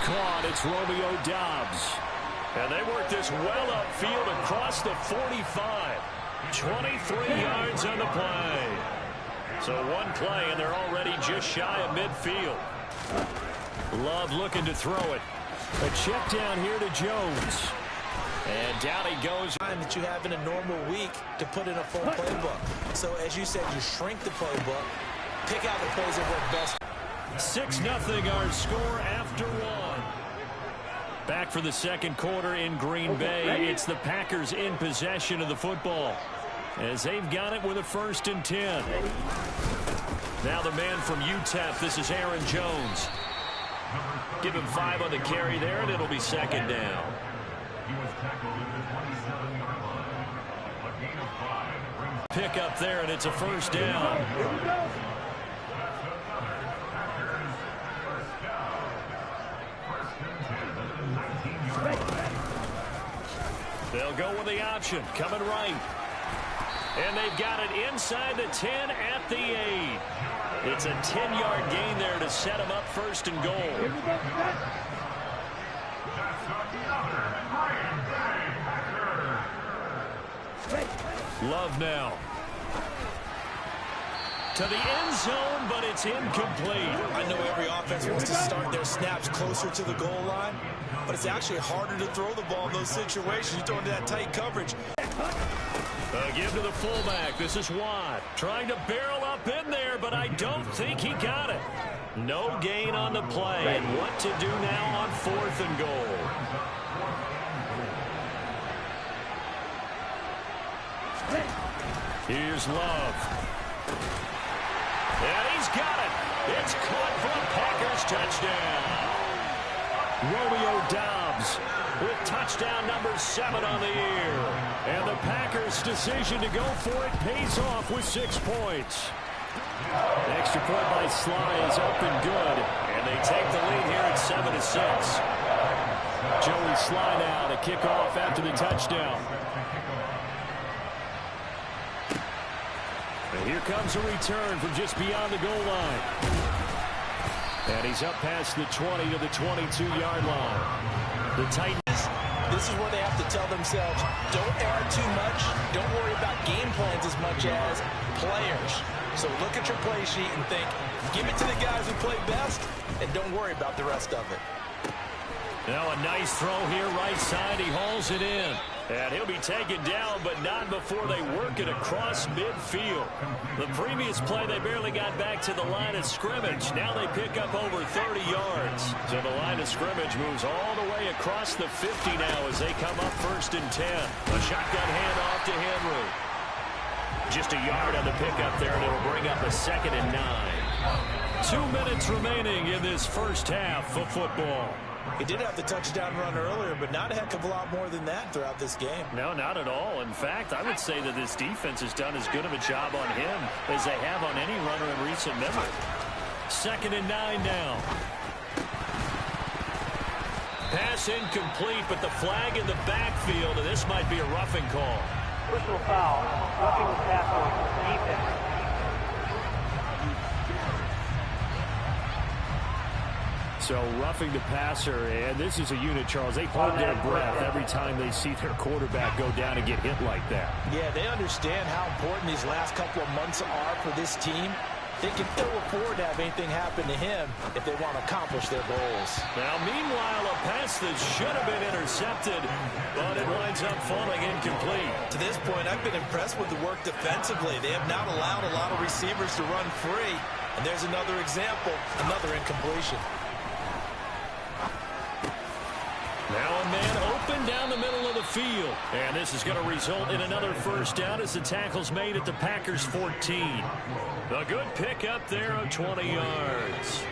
caught. It's Romeo Doubs. And they work this well upfield across the 45. 23 yards on the play. So one play, and they're already just shy of midfield. Love looking to throw it. A check down here to Jones. And down he goes. Time that you have in a normal week to put in a full playbook. So as you said, you shrink the playbook, pick out the plays that work best. 6-0 our score after one. Back for the second quarter in Green Bay. It's the Packers in possession of the football as they've got it with a 1st and 10. Now the man from UTEP, this is Aaron Jones. Give him 5 on the carry there, and it'll be 2nd down. Pick up there, and it's a 1st down. They'll go with the option, coming right. And they've got it inside the 10 at the 8. It's a 10-yard gain there to set them up 1st and goal. Love now. To the end zone, but it's incomplete. I know every offense wants to start their snaps closer to the goal line, but it's actually harder to throw the ball in those situations. You throw into that tight coverage. Give to the fullback. This is Watt trying to barrel up in there, but I don't think he got it. No gain on the play, and what to do now on 4th and goal. Here's Love. And he's got it. It's caught for a Packers touchdown. Romeo Doubs with touchdown number 7 on the year. And the Packers' decision to go for it pays off with 6 points. Extra point by Sly is up and good. And they take the lead here at 7-6. Joey Sly now to kick off after the touchdown. And here comes a return from just beyond the goal line. And he's up past the 20 to the 22-yard line. The Titans. This is where they have to tell themselves, don't err too much. Don't worry about game plans as much as players. So look at your play sheet and think, give it to the guys who play best, and don't worry about the rest of it. Now a nice throw here, right side. He hauls it in. And he'll be taken down, but not before they work it across midfield. The previous play, they barely got back to the line of scrimmage. Now they pick up over 30 yards. So the line of scrimmage moves all the way across the 50 now as they come up 1st and 10. A shotgun handoff to Henry. Just a yard on the pickup there, and it'll bring up a 2nd and 9. 2 minutes remaining in this first half of football. He did have the touchdown run earlier, but not a heck of a lot more than that throughout this game. No, not at all. In fact, I would say that this defense has done as good of a job on him as they have on any runner in recent memory. 2nd and 9 now. Pass incomplete, but the flag in the backfield, and this might be a roughing call. Personal foul, roughing the tackle, defense. So roughing the passer, and this is a unit, Charles. They hold their breath every time they see their quarterback go down and get hit like that. Yeah, they understand how important these last couple of months are for this team. They can ill afford to have anything happen to him if they want to accomplish their goals. Now, meanwhile, a pass that should have been intercepted, but it winds up falling incomplete. To this point, I've been impressed with the work defensively. They have not allowed a lot of receivers to run free. And there's another example, another incompletion. Now a man open down the middle of the field. And this is going to result in another 1st down as the tackle's made at the Packers' 14. A good pickup there of 20 yards.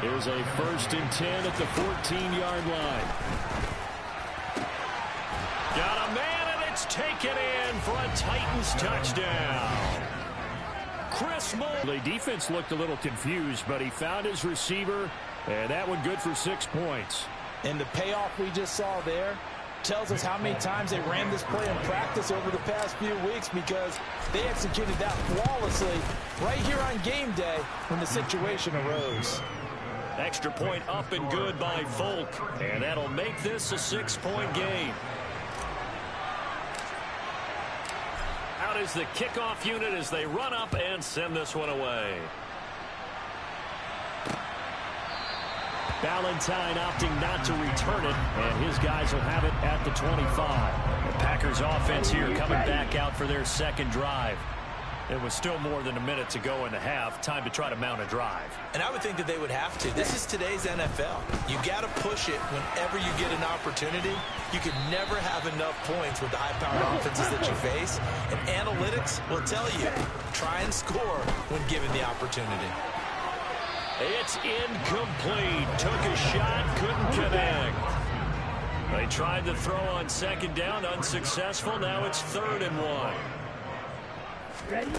Here's a 1st and 10 at the 14-yard line. Got a man, and it's taken in for a Titans touchdown. Chris Moore. The defense looked a little confused, but he found his receiver, and that one good for 6 points. And the payoff we just saw there tells us how many times they ran this play in practice over the past few weeks, because they executed that flawlessly right here on game day when the situation arose. Extra point up and good by Folk. And that'll make this a 6-point game. Out is the kickoff unit as they run up and send this one away. Valentine opting not to return it, and his guys will have it at the 25. The Packers offense here coming back out for their second drive. It was still more than a minute to go in the half. Time to try to mount a drive. And I would think that they would have to. This is today's NFL. You got to push it whenever you get an opportunity. You can never have enough points with the high-powered offenses that you face. And analytics will tell you, try and score when given the opportunity. It's incomplete. Took a shot, couldn't connect. They tried to throw on second down, unsuccessful. Now it's 3rd and 1. Ready?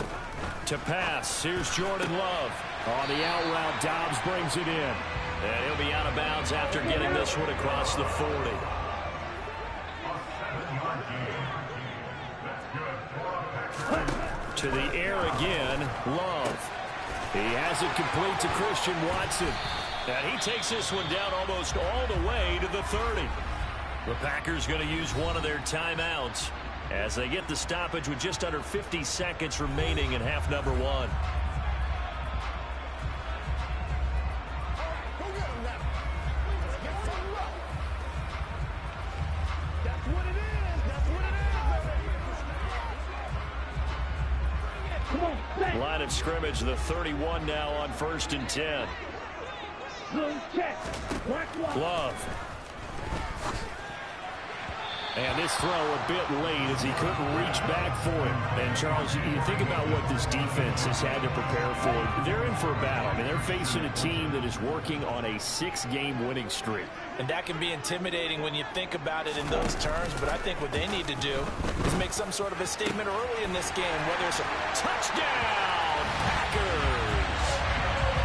To pass, here's Jordan Love. On the out route, Dobbs brings it in. And he'll be out of bounds after getting this one across the 40. To the air again, Love. He has it complete to Christian Watson. And he takes this one down almost all the way to the 30. The Packers going to use one of their timeouts as they get the stoppage with just under 50 seconds remaining in half number 1. Line of scrimmage, the 31 now on 1st and 10. Love. And this throw a bit late as he couldn't reach back for it. And, Charles, you think about what this defense has had to prepare for. They're in for a battle. I mean, they're facing a team that is working on a 6-game winning streak. And that can be intimidating when you think about it in those terms. But I think what they need to do is make some sort of a statement early in this game, whether it's a touchdown, Packers.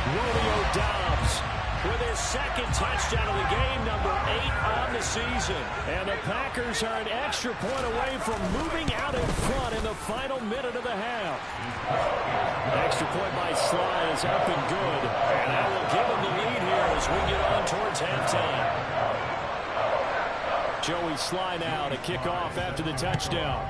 Romeo Doubs with his second touchdown of the game, number 8 on the season. And the Packers are an extra point away from moving out in front in the final minute of the half. Extra point by Sly is up and good. And that will give him the lead here as we get on towards halftime. Joey Sly now to kick off after the touchdown.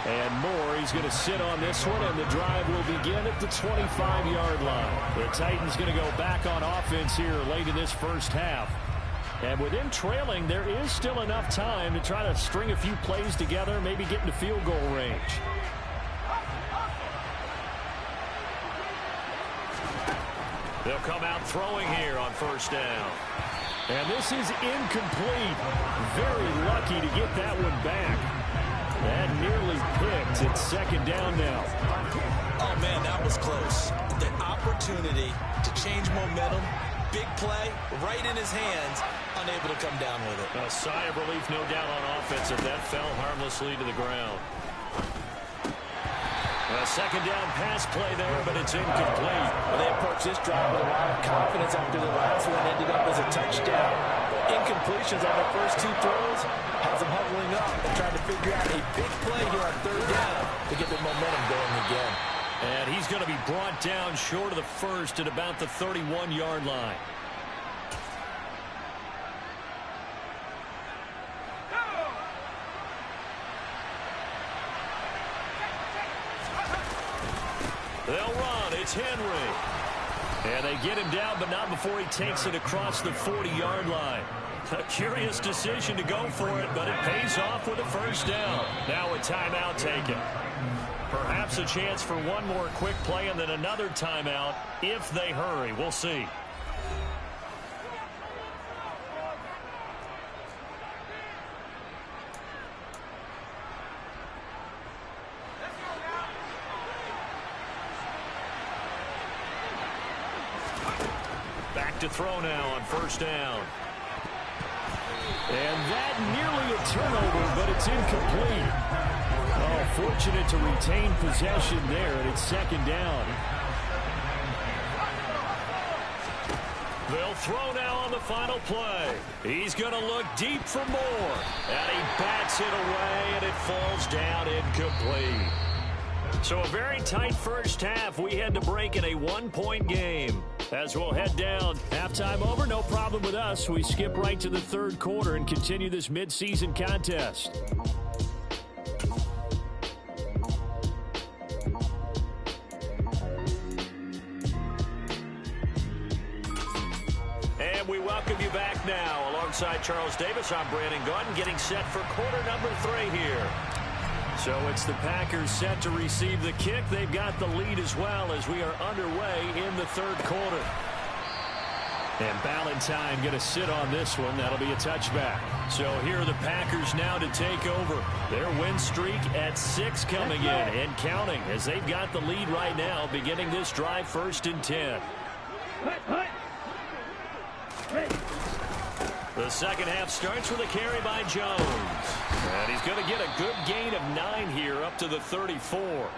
And Moore, he's going to sit on this one, and the drive will begin at the 25-yard line. The Titans going to go back on offense here late in this first half. And with him trailing, there is still enough time to try to string a few plays together, maybe get into field goal range. They'll come out throwing here on 1st down. And this is incomplete. Very lucky to get that one back. That nearly picked. It's 2nd down now. Oh, man, that was close. The opportunity to change momentum, big play, right in his hands, unable to come down with it. A sigh of relief, no doubt, on offense if that fell harmlessly to the ground. A 2nd down pass play there, but it's incomplete. Well, they approached this drive with a lot of confidence after the last one ended up as a touchdown. Incompletions on their first 2 throws has them huddling up and trying to figure out a big play here on 3rd down to get their momentum going again. And he's going to be brought down short of the first at about the 31-yard line. They'll run. It's Henry. And they get him down, but not before he takes it across the 40-yard line. A curious decision to go for it, but it pays off with a 1st down. Now a timeout taken. Perhaps a chance for one more quick play and then another timeout if they hurry. We'll see. Back to throw now on 1st down. And that nearly a turnover, but it's incomplete. Oh, fortunate to retain possession there, and it's 2nd down. They'll throw now on the final play. He's going to look deep for more. And he bats it away, and it falls down incomplete. So a very tight first half. We head to break in a one-point game. As we'll head down, halftime over, no problem with us. We skip right to the third quarter and continue this midseason contest. And we welcome you back now. Alongside Charles Davis, I'm Brandon Gunn, getting set for quarter number 3 here. So it's the Packers set to receive the kick. They've got the lead as well as we are underway in the third quarter. And Ballantyne going to sit on this one. That'll be a touchback. So here are the Packers now to take over. Their win streak at 6 coming in and counting as they've got the lead right now beginning this drive 1st and 10. The second half starts with a carry by Jones. And he's going to get a good gain of 9 here up to the 34.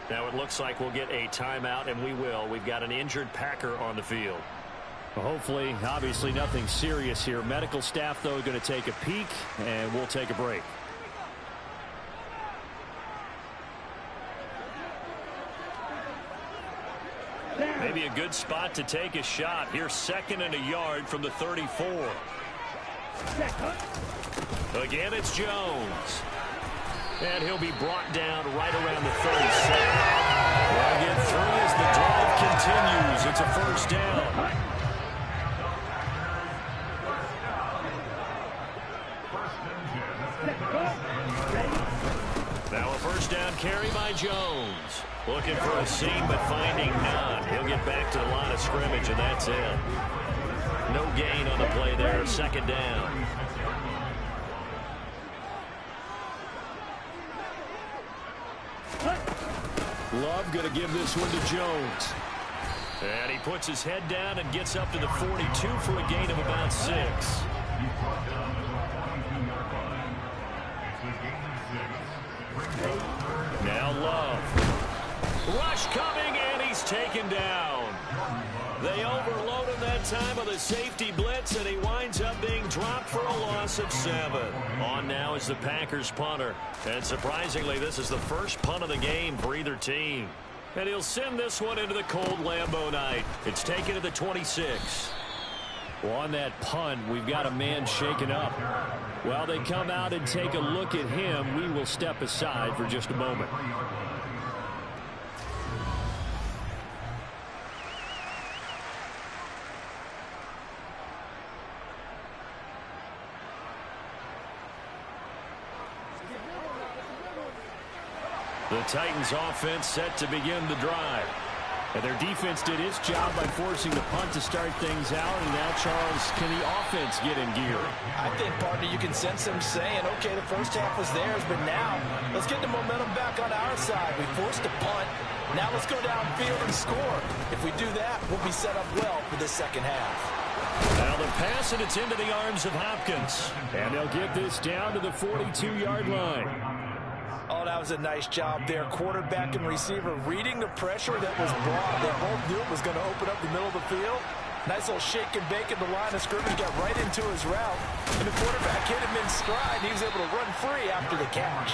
Now it looks like we'll get a timeout, and we will. We've got an injured Packer on the field. Well, hopefully, obviously nothing serious here. Medical staff, though, going to take a peek, and we'll take a break. Maybe a good spot to take a shot. Here's 2nd and a yard from the 34. Again, it's Jones. And he'll be brought down right around the 37. They'll get 3 as the drive continues. It's a first down. Now a first down carry by Jones. Looking for a seam, but finding none. He'll get back to the line of scrimmage, and that's it. No gain on the play there. 2nd down. Love going to give this one to Jones. And he puts his head down and gets up to the 42 for a gain of about 6. Now Love. Rush coming, and he's taken down. They overload him that time with a safety blitz, and he winds up being dropped for a loss of 7. On now is the Packers punter. And surprisingly, this is the first punt of the game for either team. And he'll send this one into the cold Lambeau night. It's taken to the 26. Well, on that punt, we've got a man shaken up. While they come out and take a look at him, we will step aside for just a moment. The Titans offense set to begin the drive. And their defense did its job by forcing the punt to start things out. And now, Charles, can the offense get in gear? I think, partner, you can sense them saying, okay, the first half was theirs, but now let's get the momentum back on our side. We forced a punt. Now let's go downfield and score. If we do that, we'll be set up well for the second half. Now the pass, and it's into the arms of Hopkins. And they'll get this down to the 42-yard line. Oh, that was a nice job there. Quarterback and receiver reading the pressure that was brought. They both knew it was going to open up the middle of the field. Nice little shake and bake at the line of scrimmage. Got right into his route. And the quarterback hit him in stride. He was able to run free after the catch.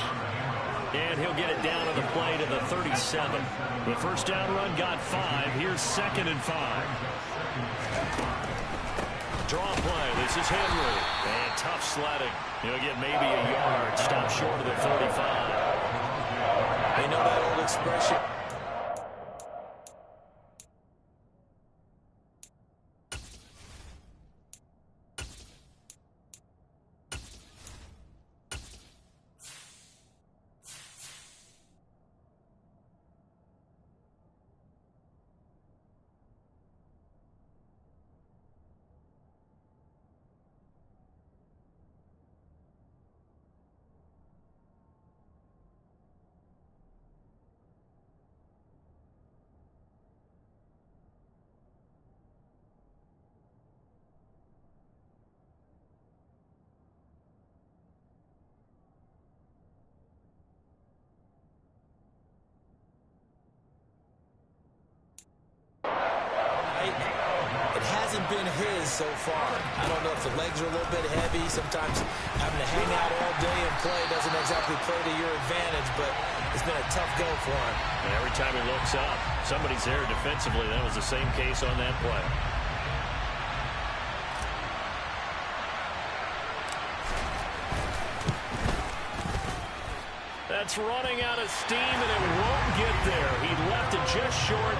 And he'll get it down on the play to the 37. The first down run got 5. Here's 2nd and 5. Draw play. This is Henry. And tough sledding. He'll get maybe a yard. Stop short of the 35. They know that old expression. Been his so far. I don't know if the legs are a little bit heavy. Sometimes having to hang out all day and play doesn't exactly play to your advantage, but It's been a tough go for him. And every time he looks up, somebody's there defensively. That was the same case on that play. That's running out of steam, and it won't get there. He left it just short,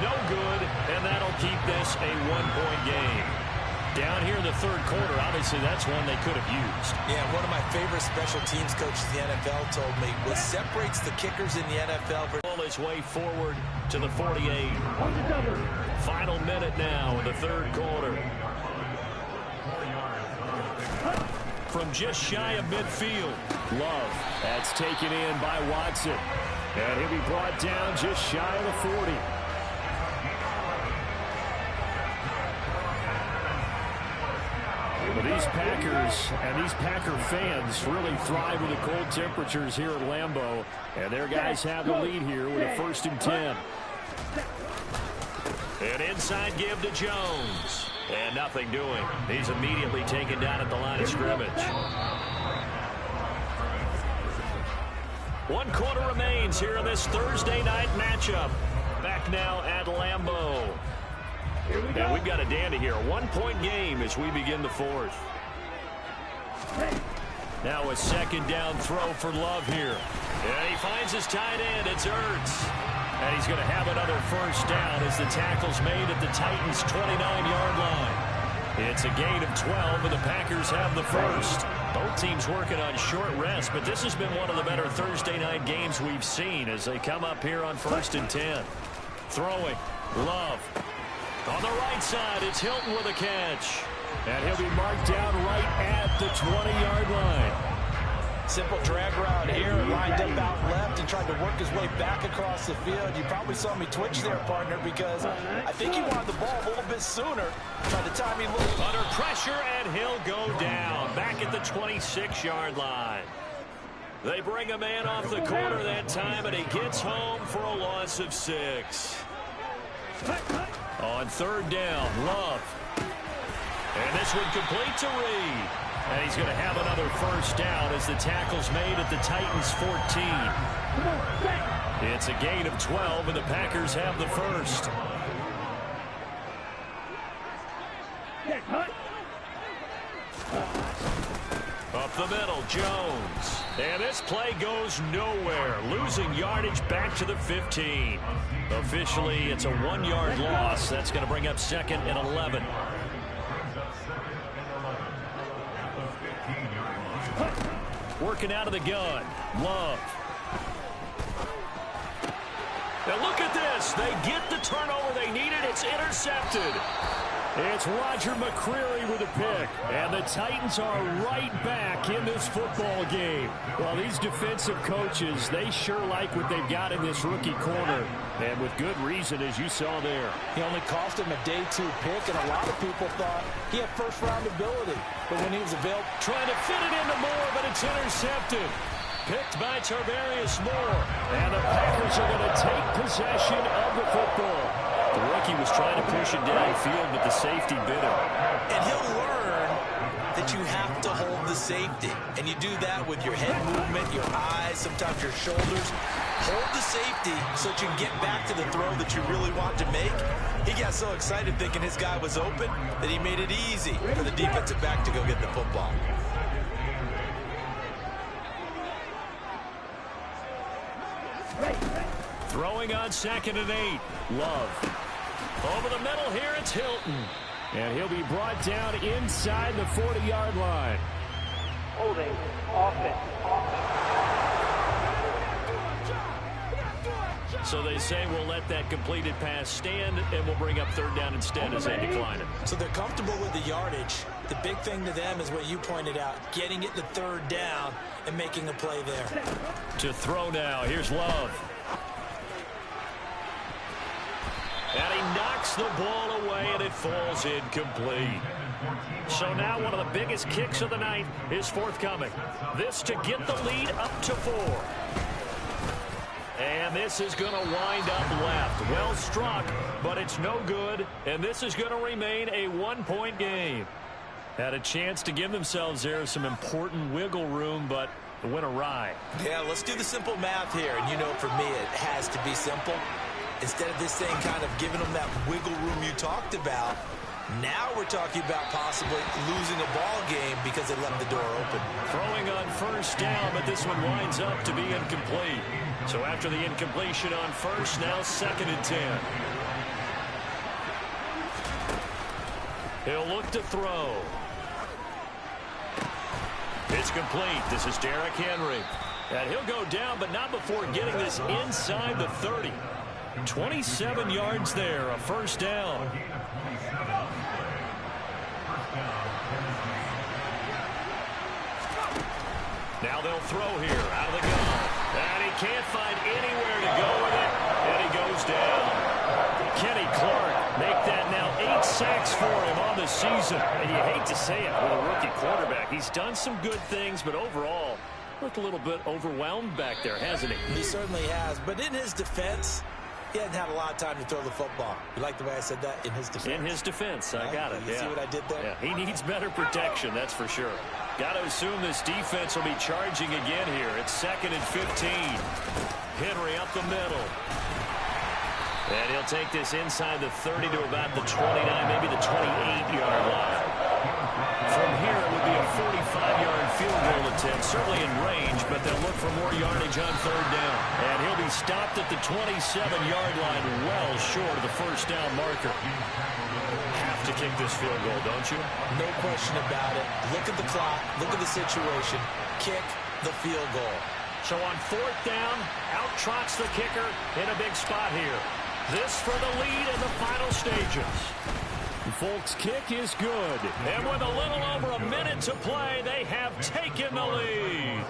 no good, and that'll keep this a one-point game. Down here in the third quarter, obviously that's one they could have used. Yeah, one of my favorite special teams coaches in the NFL told me what separates the kickers in the NFL. Ball his way forward to the 48. Final minute now in the third quarter. From just shy of midfield, Love. That's taken in by Watson. And he'll be brought down just shy of the 40. But these Packers and these Packer fans really thrive in the cold temperatures here at Lambeau. And their guys have the lead here with a 1st and 10. An inside give to Jones. And nothing doing. He's immediately taken down at the line of scrimmage. 1 quarter remains here in this Thursday night matchup. Back now at Lambeau. And we've got a dandy here. A 1-point game as we begin the 4th. Now a 2nd down throw for Love here. And he finds his tight end. It's Ertz. And he's going to have another 1st down as the tackle's made at the Titans' 29-yard line. It's a gain of 12, and the Packers have the 1st. Both teams working on short rest, but this has been one of the better Thursday night games we've seen as they come up here on 1st and 10. Throwing. Love. On the right side, it's Hilton with a catch. And he'll be marked down right at the 20-yard line. Simple drag route here, lined up out left and tried to work his way back across the field. You probably saw me twitch there, partner, because I think he wanted the ball a little bit sooner. By the time he looked under pressure, and he'll go down back at the 26-yard line. They bring a man off the corner that time, and he gets home for a loss of 6. On 3rd down, Love. And this one complete to Reed. And he's going to have another 1st down as the tackle's made at the Titans' 14. It's a gain of 12, and the Packers have the 1st. Up the middle, Jones. And this play goes nowhere. Losing yardage back to the 15. Officially, it's a 1-yard loss. That's going to bring up 2nd and 11. Working out of the gun. Love. Now look at this. They get the turnover they needed. It's intercepted. It's Roger McCreary with a pick. And the Titans are right back in this football game. Well, these defensive coaches, they sure like what they've got in this rookie corner. And with good reason, as you saw there. He only cost him a day 2 pick, and a lot of people thought he had 1st-round ability. But when he was available, trying to fit it into Moore, but it's intercepted. Picked by Tarvarius Moore. And the Packers are going to take possession of the football. The rookie was trying to push it downfield, but the safety bit him. And he'll learn that you have to hold the safety. And you do that with your head movement, your eyes, sometimes your shoulders. Hold the safety so that you can get back to the throw that you really want to make. He got so excited thinking his guy was open that he made it easy for the defensive back to go get the football. Throwing on 2nd and 8. Love. Over the middle here, it's Hilton. And he'll be brought down inside the 40-yard line. Holding. Offense. So they say we'll let that completed pass stand, and we'll bring up 3rd down instead as they decline it. So they're comfortable with the yardage. The big thing to them is what you pointed out, getting it to 3rd down and making a play there. To throw now, here's Love. And he knocks the ball away, and it falls incomplete. So now one of the biggest kicks of the night is forthcoming. This to get the lead up to 4. And this is going to wind up left. Well struck, but it's no good. And this is going to remain a 1-point game. Had a chance to give themselves there some important wiggle room, but went awry. Yeah, let's do the simple math here. And you know, for me, it has to be simple. Instead of this thing kind of giving them that wiggle room you talked about, now we're talking about possibly losing a ball game because they left the door open. Throwing on first down, but this one winds up to be incomplete. So after the incompletion on first, now 2nd and 10. He'll look to throw. It's complete. This is Derrick Henry. And he'll go down, but not before getting this inside the 30. 27 yards there, a first down. Now they'll throw here out of the gun. And he can't find anywhere to go with it. And he goes down. Kenny Clark make that now 8 sacks for him on the season. And you hate to say it with a rookie quarterback. He's done some good things, but overall looked a little bit overwhelmed back there, hasn't he? He certainly has. But in his defense, he hasn't had a lot of time to throw the football. You like the way I said that? In his defense. In his defense. I got it. You see what I did there? Yeah, he needs better protection, that's for sure. Got to assume this defense will be charging again here. It's 2nd and 15. Henry up the middle. And he'll take this inside the 30 to about the 29, maybe the 28-yard line. From here, it would be a 45-yard field goal attempt, certainly in range, but they'll look for more yardage on 3rd down. And he'll be stopped at the 27-yard line, well short of the first down marker. Have to kick this field goal, don't you? No question about it. Look at the clock. Look at the situation. Kick the field goal. So on 4th down, out trots the kicker in a big spot here. This for the lead in the final stages. Folks, kick is good. And with a little over a minute to play, they have taken the lead.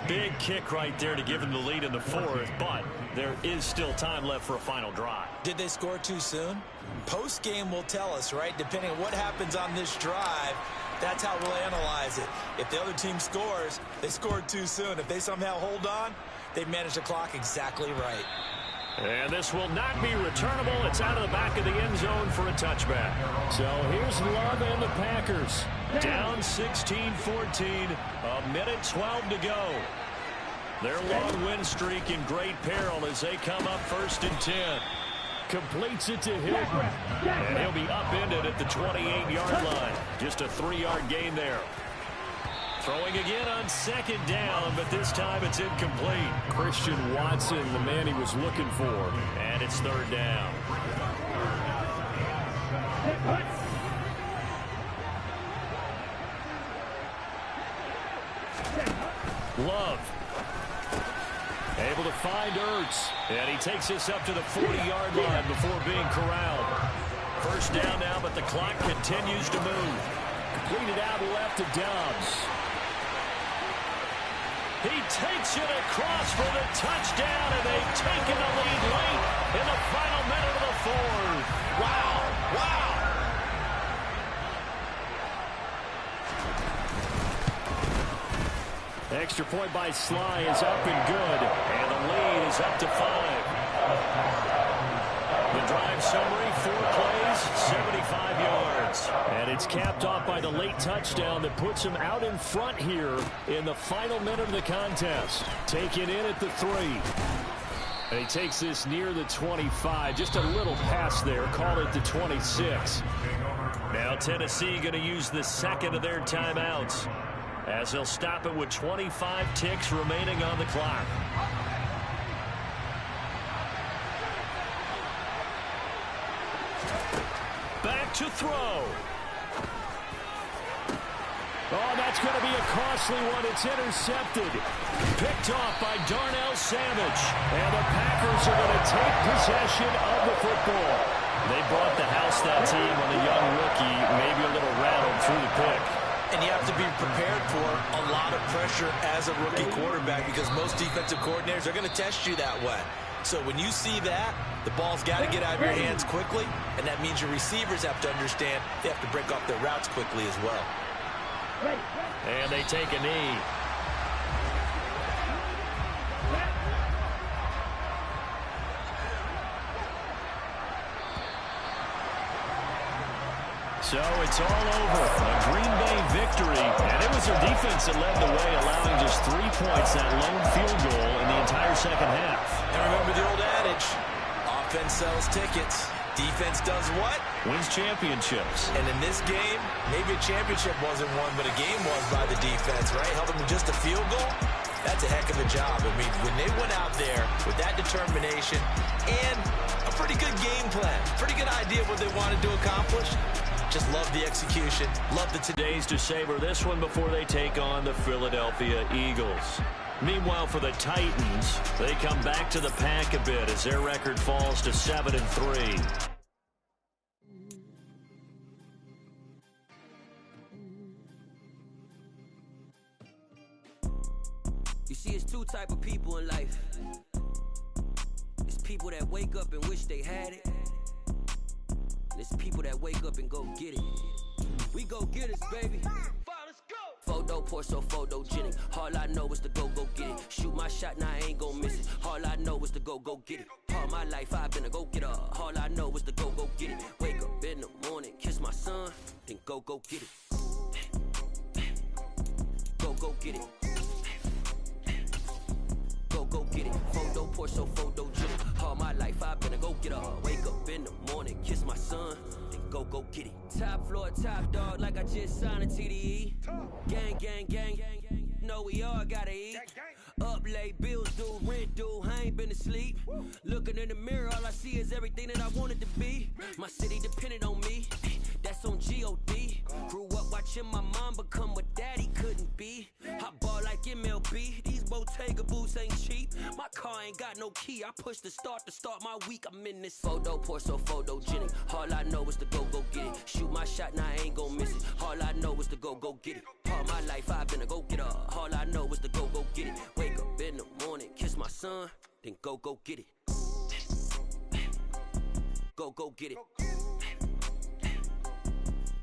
Big kick right there to give them the lead in the 4th, but there is still time left for a final drive. Did they score too soon? Post-game will tell us, right? Depending on what happens on this drive, that's how we'll analyze it. If the other team scores, they scored too soon. If they somehow hold on, they've managed the clock exactly right. And this will not be returnable. It's out of the back of the end zone for a touchback. So here's Love and the Packers. Down 16-14. A minute 12 to go. Their long win streak in great peril as they come up 1st and 10. Completes it to Hilton. And he'll be upended at the 28-yard line. Just a 3-yard gain there. Throwing again on 2nd down, but this time it's incomplete. Christian Watson, the man he was looking for. And it's 3rd down. Love. Able to find Ertz. And he takes this up to the 40-yard line before being corralled. 1st down now, but the clock continues to move. Completed out left to Dobbs. He takes it across for the touchdown, and they've taken the lead late in the final minute of the 4th. Wow. Wow. Extra point by Sly is up and good, and the lead is up to 5. The drive summary, 4 plays, 75 yards. And it's capped off by the late touchdown that puts him out in front here in the final minute of the contest. Taken in at the 3. And he takes this near the 25. Just a little pass there. Call it the 26. Now Tennessee going to use the 2nd of their timeouts, as they'll stop it with 25 ticks remaining on the clock. Back to throw. Oh, that's going to be a costly one. It's intercepted. Picked off by Darnell Savage. And the Packers are going to take possession of the football. They brought the house, that team, on the young rookie, maybe a little rattled through the pick. And you have to be prepared for a lot of pressure as a rookie quarterback, because most defensive coordinators are going to test you that way. So when you see that, the ball's got to get out of your hands quickly, and that means your receivers have to understand they have to break off their routes quickly as well. And they take a knee. So it's all over. A Green Bay victory. And it was their defense that led the way, allowing just 3 points, that lone field goal in the entire second half. And remember the old adage, offense sells tickets. Defense does what? Wins championships. And in this game, maybe a championship wasn't won, but a game was by the defense, right? Held them to just a field goal. That's a heck of a job. I mean, when they went out there with that determination and a pretty good game plan, pretty good idea of what they wanted to accomplish, just love the execution. Love the days to savor this one before they take on the Philadelphia Eagles. Meanwhile, for the Titans, they come back to the pack a bit as their record falls to 7-3. You see, it's two type of people in life. It's people that wake up and wish they had it. And it's people that wake up and go get it. We go get it, baby. Photo, Porso, photogenic. All I know is to go get it. Shoot my shot, now I ain't gon' miss it. All I know is to go get it. All my life I've been a go-getter. All I know is to go get it. Wake up in the morning, kiss my son, then go get it. Go get it. Go get it. Photo, Porso, photogenic. All my life I've been a go-getter. Wake up in the morning, kiss my son, then go get it. Top floor, top dog, like I just signed a TDE. Gang, gang, gang, gang, gang. Know we all gotta eat. Up late, bills due, rent due, I ain't been asleep. Looking in the mirror, all I see is everything that I wanted to be. My city depended on me, that's on G.O.D. Grew up watching my mom become what daddy couldn't be. I ball like MLB, these Bottega boots ain't cheap. My car ain't got no key, I push the start to start my week. I'm in this photo, Porso, photogenic. All I know is to go get it. Shoot my shot, now I ain't gon' miss it. All I know is to go get it. All my life I've been a go-getter. All I know is to go get it. Wake up in the morning, kiss my son, then go get it. Go get it.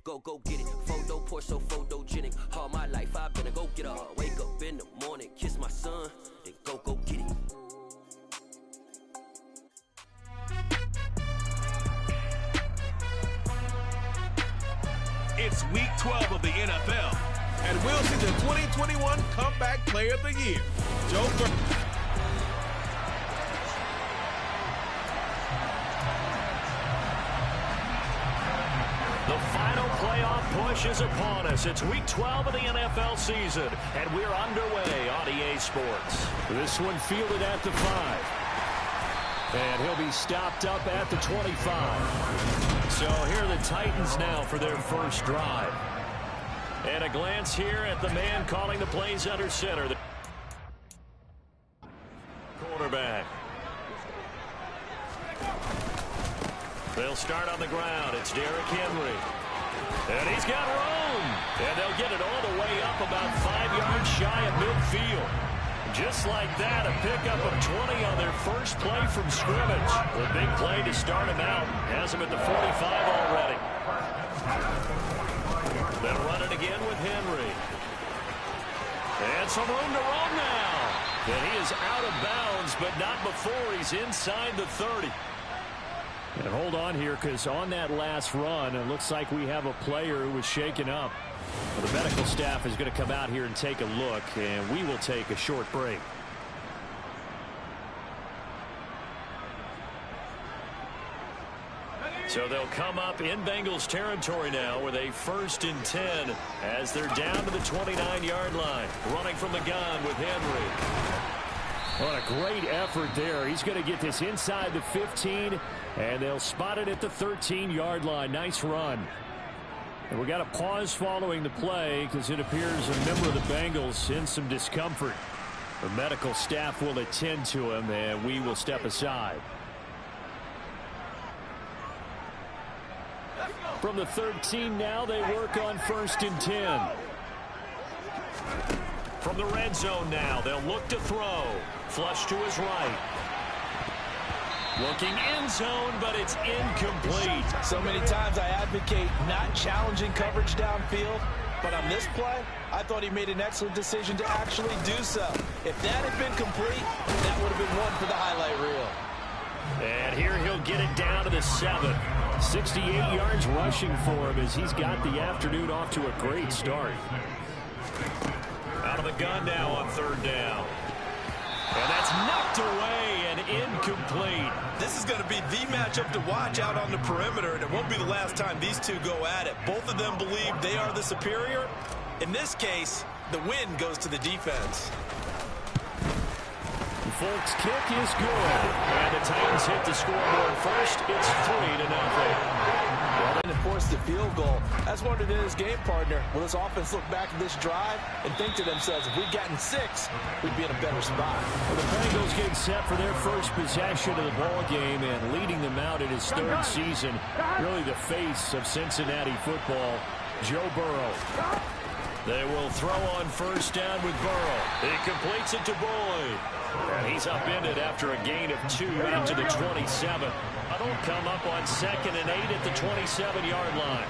Go get it. Photo, Porso, photogenic. All my life I've been a go-getter. Wake up in the morning, kiss my son, then go get it. It's week 12 of the NFL, and we'll see the 2021 Comeback Player of the Year, Joe Burrow. The final playoff push is upon us. It's week 12 of the NFL season, and we're underway on EA Sports. This one fielded at the 5. And he'll be stopped up at the 25. So here are the Titans now for their first drive. And a glance here at the man calling the plays under center. The quarterback. They'll start on the ground. It's Derrick Henry. And he's got room. And they'll get it all the way up about 5 yards shy of midfield. Just like that, a pickup of 20 on their first play from scrimmage. The big play to start him out. Has him at the 45 already. They'll run it again with Henry. And some room to roam now. And he is out of bounds, but not before he's inside the 30. And hold on here, because on that last run, it looks like we have a player who was shaken up. Well, the medical staff is going to come out here and take a look, and we will take a short break. So they'll come up in Bengals territory now with a 1st and 10 as they're down to the 29-yard line. Running from the gun with Henry. What a great effort there. He's going to get this inside the 15, and they'll spot it at the 13-yard line. Nice run. And we got a pause following the play because it appears a member of the Bengals in some discomfort. The medical staff will attend to him, and we will step aside. From the 13 now, they work on 1st and 10. From the red zone now, they'll look to throw. Flush to his right. Looking end zone, but it's incomplete. So many times I advocate not challenging coverage downfield, but on this play, I thought he made an excellent decision to actually do so. If that had been complete, that would have been one for the highlight reel. And here he'll get it down to the 7. 68 yards rushing for him as he's got the afternoon off to a great start. Out of the gun now on third down. And that's knocked away and incomplete. This is going to be the matchup to watch out on the perimeter, and it won't be the last time these two go at it. Both of them believe they are the superior. In this case, the win goes to the defense. Folks' kick is good. And the Titans hit the scoreboard first. It's 3-0. Well, then, of course, the field goal. That's what it is, game partner. Will this offense look back at this drive and think to themselves, if we'd gotten 6, we'd be in a better spot. Well, the Bengals getting set for their first possession of the ball game and leading them out in his third season. Really the face of Cincinnati football, Joe Burrow. They will throw on first down with Burrow. He completes it to Boyd. And he's upended after a gain of 2 out to the 27. It'll come up on 2nd and 8 at the 27-yard line.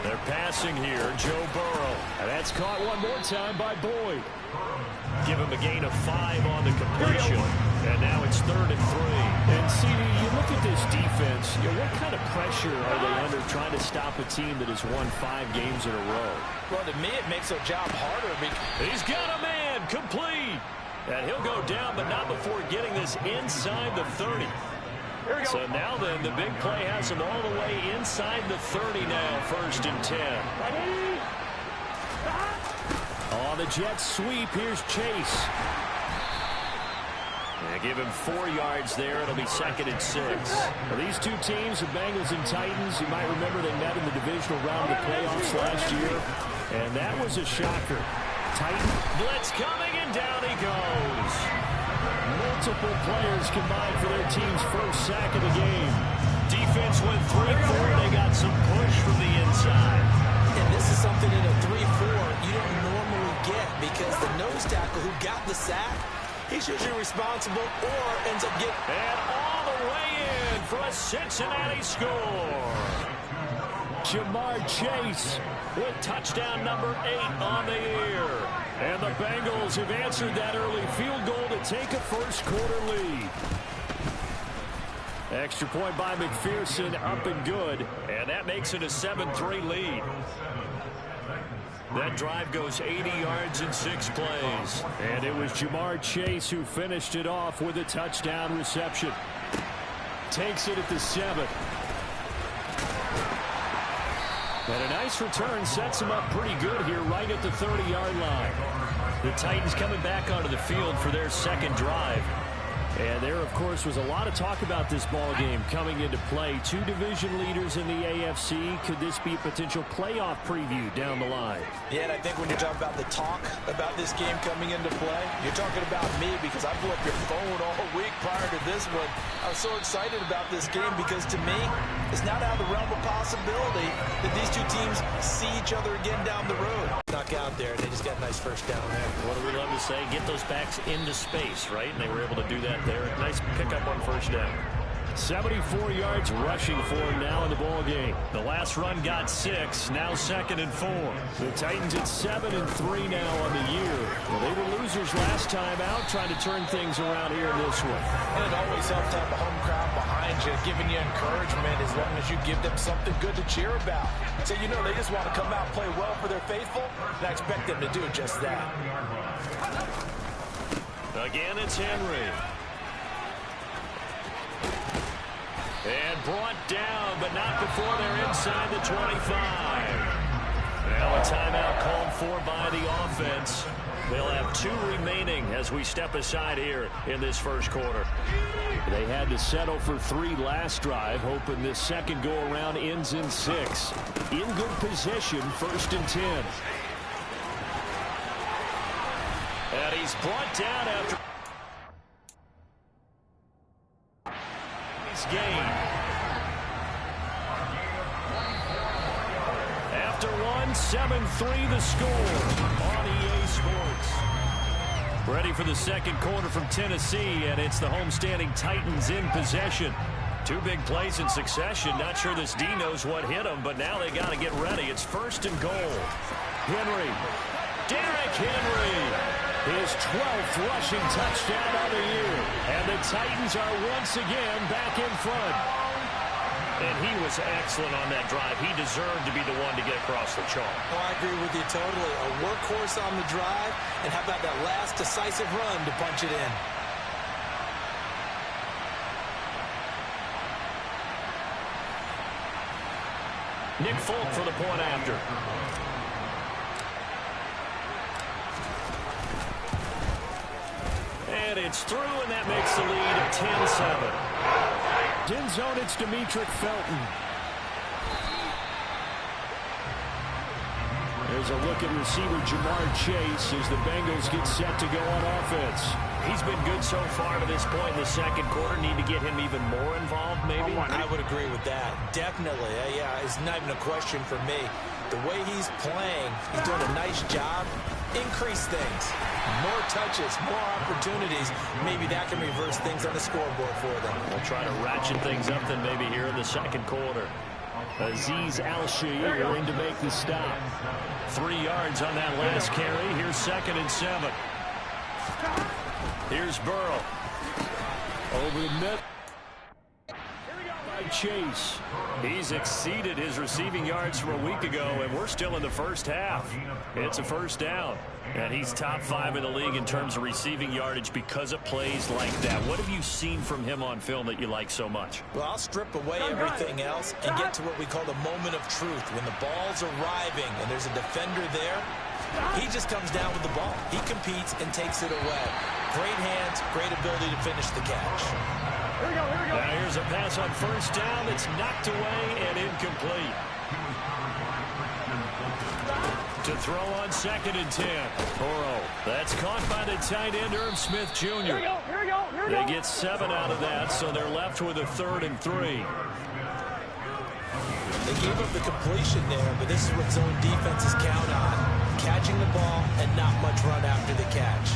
They're passing here, Joe Burrow. And that's caught one more time by Boyd. Give him a gain of 5 on the completion. And now it's 3rd and 3. And CD, you look at this defense, what kind of pressure are they under trying to stop a team that has won 5 games in a row? Well, to me, it makes their job harder. He's got a man, complete. And he'll go down, but not before getting this inside the 30. So now then, the big play has him all the way inside the 30 now, 1st and 10. On the jet sweep, here's Chase. And give him 4 yards there. It'll be 2nd and 6. Now, these two teams, the Bengals and Titans, you might remember they met in the divisional round of the playoffs last year. And that was a shocker. Titan blitz coming, and down he goes. Multiple players combined for their team's first sack of the game. Defense went 3-4. They got some push from the inside. And this is something in a 3-4 you don't normally get, because the nose tackle who got the sack, he's usually responsible or ends up getting... And all the way in for a Cincinnati score. Ja'Marr Chase with touchdown number 8 on the year. And the Bengals have answered that early field goal to take a first-quarter lead. Extra point by McPherson, up and good. And that makes it a 7-3 lead. That drive goes 80 yards in 6 plays. And it was Ja'Marr Chase who finished it off with a touchdown reception. Takes it at the 7. And a nice return sets him up pretty good here right at the 30-yard line. The Titans coming back onto the field for their second drive. And there, of course, was a lot of talk about this ball game coming into play. 2 division leaders in the AFC. Could this be a potential playoff preview down the line? Yeah, and I think when you're talking about the talk about this game coming into play, you're talking about me, because I blew up your phone all week prior to this one. I was so excited about this game because, to me, it's not out of the realm of possibility that these two teams see each other again down the road. Knock out there, and they just got a nice first down there. What do we love to say? Get those backs into space, right? And they were able to do that there. Nice pickup on first down. 74 yards rushing for him now in the ball game. The last run got 6, now 2nd and 4. The Titans at 7-3 now on the year. Well, they were losers last time out, trying to turn things around here in this one. And it always helps to have a home crowd behind you, giving you encouragement as long as you give them something good to cheer about. So, you know, they just want to come out and play well for their faithful, and I expect them to do just that. Again, it's Henry. And brought down, but not before they're inside the 25. Now a timeout called for by the offense. They'll have 2 remaining as we step aside here in this first quarter. They had to settle for 3 last drive, hoping this second go-around ends in 6. In good position, 1st and 10. And he's brought down after gain. After 1, 7-3 the score on EA Sports. Ready for the second quarter from Tennessee, and it's the homestanding Titans in possession. 2 big plays in succession. Not sure this D knows what hit them, but now they got to get ready. It's 1st and goal. Henry. Derrick Henry. His 12th rushing touchdown of the year. And the Titans are once again back in front. And he was excellent on that drive. He deserved to be the one to get across the chalk. Oh, I agree with you totally. A workhorse on the drive, and how about that last decisive run to punch it in? Nick Folk for the point after. And it's through, and that makes the lead at 10-7. In zone, it's Demetric Felton. There's a look at receiver Jamar Chase as the Bengals get set to go on offense. He's been good so far to this point in the second quarter. Need to get him even more involved, maybe? I would agree with that. Definitely. Yeah, it's not even a question for me. The way he's playing, he's doing a nice job. Increase things. More touches, more opportunities. Maybe that can reverse things on the scoreboard for them. We'll try to ratchet things up then maybe here in the second quarter. Azeez Al-Shaair in to make the stop. 3 yards on that last carry. Here's 2nd and 7. Here's Burrow. Over the middle. By Chase. He's exceeded his receiving yards from a week ago, and we're still in the first half. It's a first down. And he's top 5 in the league in terms of receiving yardage because of plays like that. What have you seen from him on film that you like so much? Well, I'll strip away everything else and get to what we call the moment of truth. When the ball's arriving and there's a defender there, he just comes down with the ball. He competes and takes it away. Great hands, great ability to finish the catch. Here we go. Now here's a pass on first down that's knocked away and incomplete. To throw on 2nd and 10. Burrow. That's caught by the tight end, Irv Smith Jr. Here we go. They get 7 out of that, so they're left with a 3rd and 3. They gave up the completion there, but this is what zone defenses count on. Catching the ball and not much run after the catch.